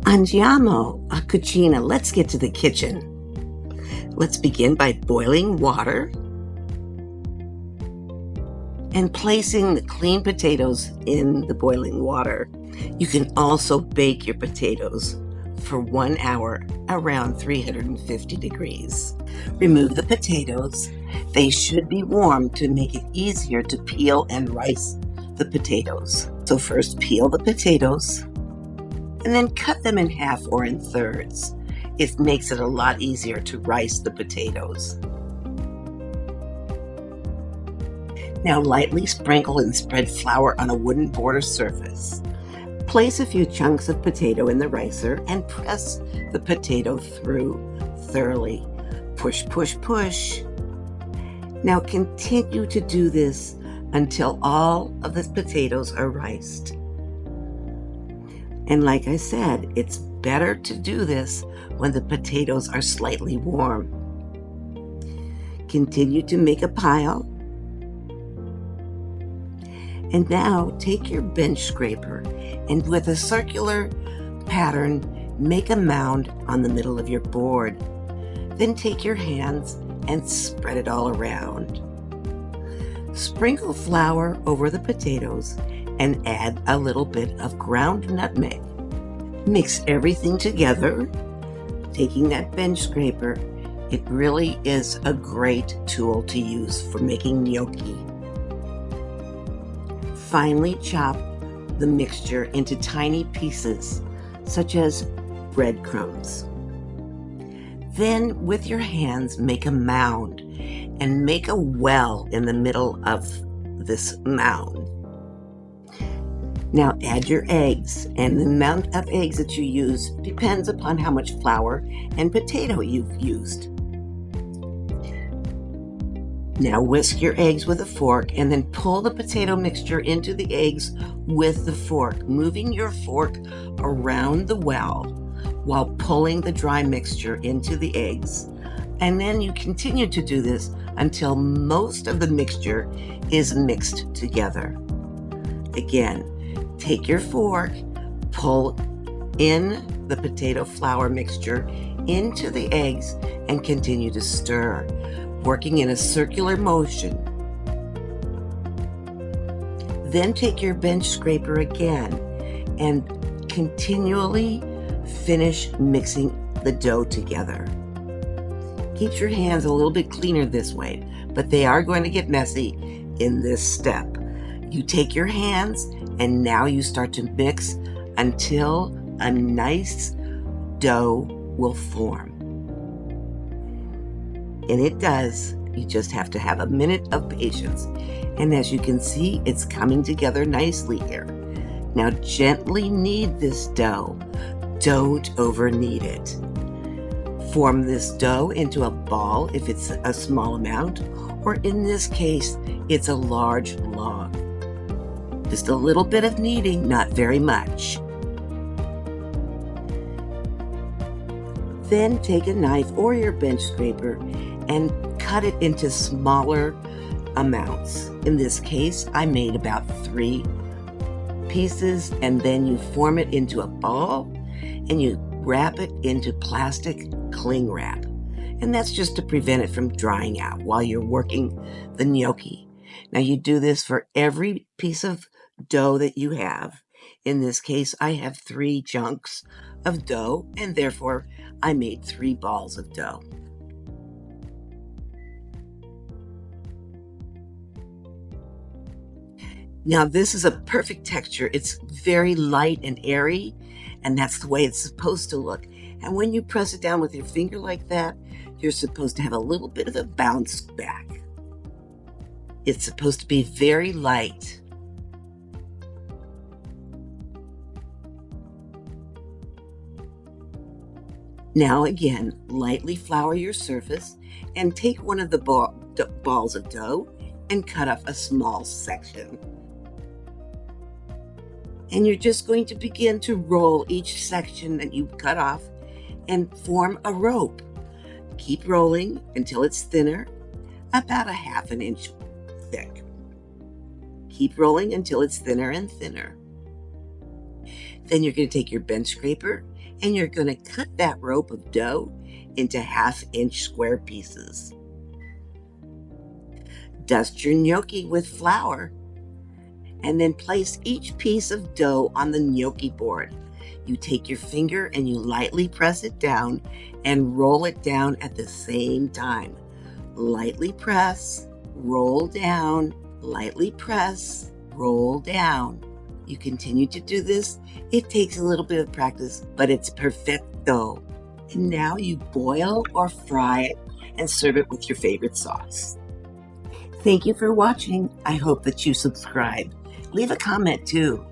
Andiamo a cucina. Let's get to the kitchen. Let's begin by boiling water and placing the clean potatoes in the boiling water. You can also bake your potatoes for 1 hour around 350 degrees. Remove the potatoes. They should be warm to make it easier to peel and rice the potatoes. So first peel the potatoes and then cut them in half or in thirds. It makes it a lot easier to rice the potatoes. Now lightly sprinkle and spread flour on a wooden border surface. Place a few chunks of potato in the ricer and press the potato through thoroughly. Push, push, push. Now continue to do this until all of the potatoes are riced. And like I said, it's better to do this when the potatoes are slightly warm. Continue to make a pile. And now take your bench scraper and with a circular pattern, make a mound on the middle of your board. Then take your hands and spread it all around. Sprinkle flour over the potatoes and add a little bit of ground nutmeg. Mix everything together. Taking that bench scraper, it really is a great tool to use for making gnocchi. Finely chop the mixture into tiny pieces, such as breadcrumbs. Then with your hands make a mound and make a well in the middle of this mound. Now add your eggs, and the amount of eggs that you use depends upon how much flour and potato you've used. Now whisk your eggs with a fork and then pull the potato mixture into the eggs with the fork, moving your fork around the well while pulling the dry mixture into the eggs. And then you continue to do this until most of the mixture is mixed together. Again, take your fork, pull in the potato flour mixture into the eggs and continue to stir, working in a circular motion. Then take your bench scraper again and continually finish mixing the dough together. Keep your hands a little bit cleaner this way, but they are going to get messy in this step. You take your hands and now you start to mix until a nice dough will form. And it does. You just have to have a minute of patience. And as you can see, it's coming together nicely here. Now gently knead this dough. Don't over knead it. Form this dough into a ball if it's a small amount, or in this case, it's a large log. Just a little bit of kneading, not very much. Then take a knife or your bench scraper and cut it into smaller amounts. In this case, I made about 3 pieces, and then you form it into a ball and you wrap it into plastic cling wrap. And that's just to prevent it from drying out while you're working the gnocchi. Now you do this for every piece of dough that you have. In this case, I have 3 chunks of dough, and therefore I made 3 balls of dough. Now this is a perfect texture. It's very light and airy, and that's the way it's supposed to look. And when you press it down with your finger like that, you're supposed to have a little bit of a bounce back. It's supposed to be very light. Now again, lightly flour your surface and take one of the balls of dough and cut off a small section. And you're just going to begin to roll each section that you cut off and form a rope. Keep rolling until it's thinner, about a half an inch thick. Keep rolling until it's thinner and thinner. Then you're going to take your bench scraper and you're going to cut that rope of dough into 1/2-inch square pieces. Dust your gnocchi with flour and then place each piece of dough on the gnocchi board. You take your finger and you lightly press it down and roll it down at the same time. Lightly press, roll down, lightly press, roll down. You continue to do this. It takes a little bit of practice, but it's perfecto. And now you boil or fry it and serve it with your favorite sauce. Thank you for watching. I hope that you subscribe. Leave a comment too.